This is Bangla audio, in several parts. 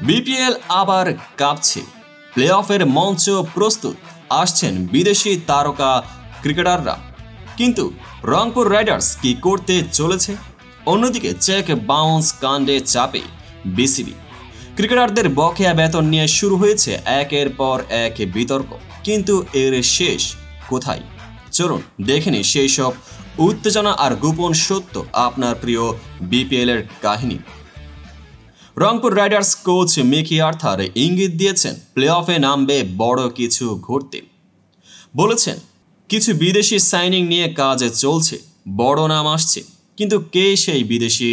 বিপিএল আবার কাঁপছে, প্লে অফের মঞ্চ প্রস্তুত, আসছেন বিদেশি তারকা ক্রিকেটাররা। কিন্তু রংপুর রাইডার্স কি করতে চলেছে? অন্যদিকে চেক বাউন্স কাণ্ডে চাপে বিসিবি। ক্রিকেটারদের বকেয়া বেতন নিয়ে শুরু হয়েছে একের পর এক বিতর্ক, কিন্তু এর শেষ কোথায়? চলুন দেখে নিই সেই সব উত্তেজনা আর গোপন সত্য আপনার প্রিয় বিপিএল এর কাহিনী। Rangpur Riders coach Mickey Arthur ইঙ্গিত দিয়েছেন প্লে অফে নামবে বড় কিছু ঘটতে। বলেছেন কিছু বিদেশি সাইনিং নিয়ে কাজ চলছে, বড় নাম আসছে। কিন্তু কে সেই বিদেশি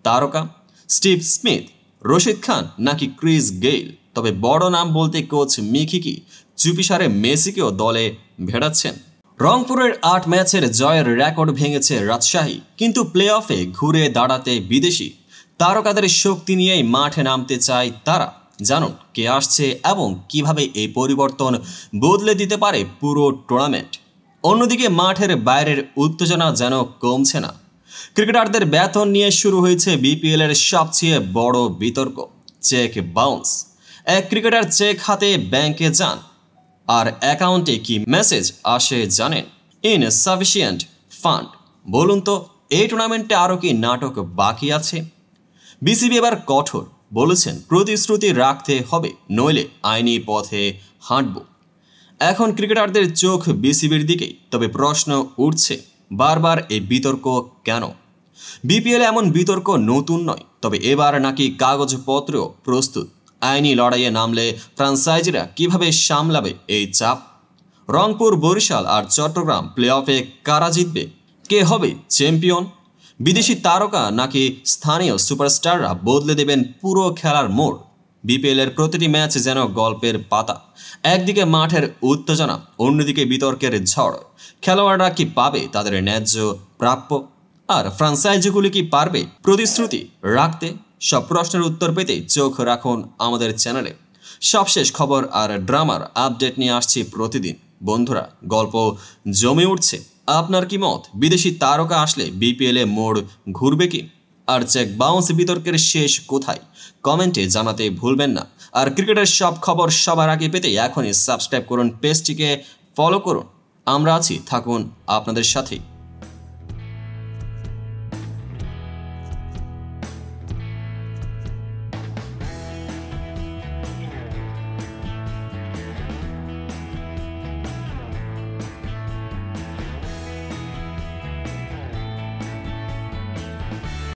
তারকা? স্টিভ স্মিথ, রশিদ খান নাকি ক্রিস গেইল? তবে বড় নাম বলতে কোচ মিকি কি চুপিসারে মেসিকেও দলে ভেড়াচ্ছেন? রংপুরের ৮ ম্যাচের জয়ের রেকর্ড ভেঙেছে রাজশাহী, কিন্তু প্লে অফে ঘুরে দাঁড়াতে বিদেশি তারকাদের শক্তি নিয়েই মাঠে নামতে চায় তারা। জানুন কে আসছে এবং কিভাবে এই পরিবর্তন বদলে দিতে পারে পুরো টুর্নামেন্ট। অন্যদিকে মাঠের বাইরের উত্তেজনা যেন কমছে না। ক্রিকেটারদের বেতন নিয়ে শুরু হয়েছে বিপিএল এর সবচেয়ে বড় বিতর্ক, চেক বাউন্স। এক ক্রিকেটার চেক হাতে ব্যাংকে যান, আর অ্যাকাউন্টে কি মেসেজ আসে জানেন? Insufficient fund. বলুন তো, এই টুর্নামেন্টে আরও কি নাটক বাকি আছে? বিসিবি এবার কঠোর, বলেছেন প্রতিশ্রুতি রাখতে হবে, নইলে আইনি পথে হাঁটব। এখন ক্রিকেটারদের চোখ বিসিবির দিকেই। তবে প্রশ্ন উঠছে বারবার, এই বিতর্ক কেন? বিপিএল এমন বিতর্ক নতুন নয়, তবে এবার নাকি কাগজপত্র প্রস্তুত। আইনি লড়াইয়ে নামলে ফ্র্যাঞ্চাইজিরা কিভাবে সামলাবে এই চাপ? রংপুর, বরিশাল আর চট্টগ্রাম প্লে অফে কারা জিতবে? কে হবে চ্যাম্পিয়ন? বিদেশি তারকা নাকি স্থানীয় সুপারস্টাররা বদলে দেবেন পুরো খেলার মোড়? বিপিএল এর প্রতিটি ম্যাচ যেন গল্পের পাতা। একদিকে মাঠের উত্তেজনা, অন্যদিকে বিতর্কের ঝড়। খেলোয়াড়রা কি পাবে তাদের ন্যায্য প্রাপ্য? আর ফ্র্যাঞ্চাইজিগুলি কি পারবে প্রতিশ্রুতি রাখতে? সব প্রশ্নের উত্তর পেতে চোখ রাখুন আমাদের চ্যানেলে। সবশেষ খবর আর ড্রামার আপডেট নিয়ে আসছি প্রতিদিন। বন্ধুরা, গল্প জমে উঠছে। আপনার কি মত? বিদেশি তারকা আসলে বিপিএল এ মোড় ঘুরবে কি? আর চেক বাউন্স বিতর্কের শেষ কোথায়? কমেন্টে জানাতে ভুলবেন না। আর ক্রিকেটের সব খবর সবার আগে পেতে এখনই সাবস্ক্রাইব করুন, পেজটিকে ফলো করুন। আমরা আছি, থাকুন আপনাদের সাথেই।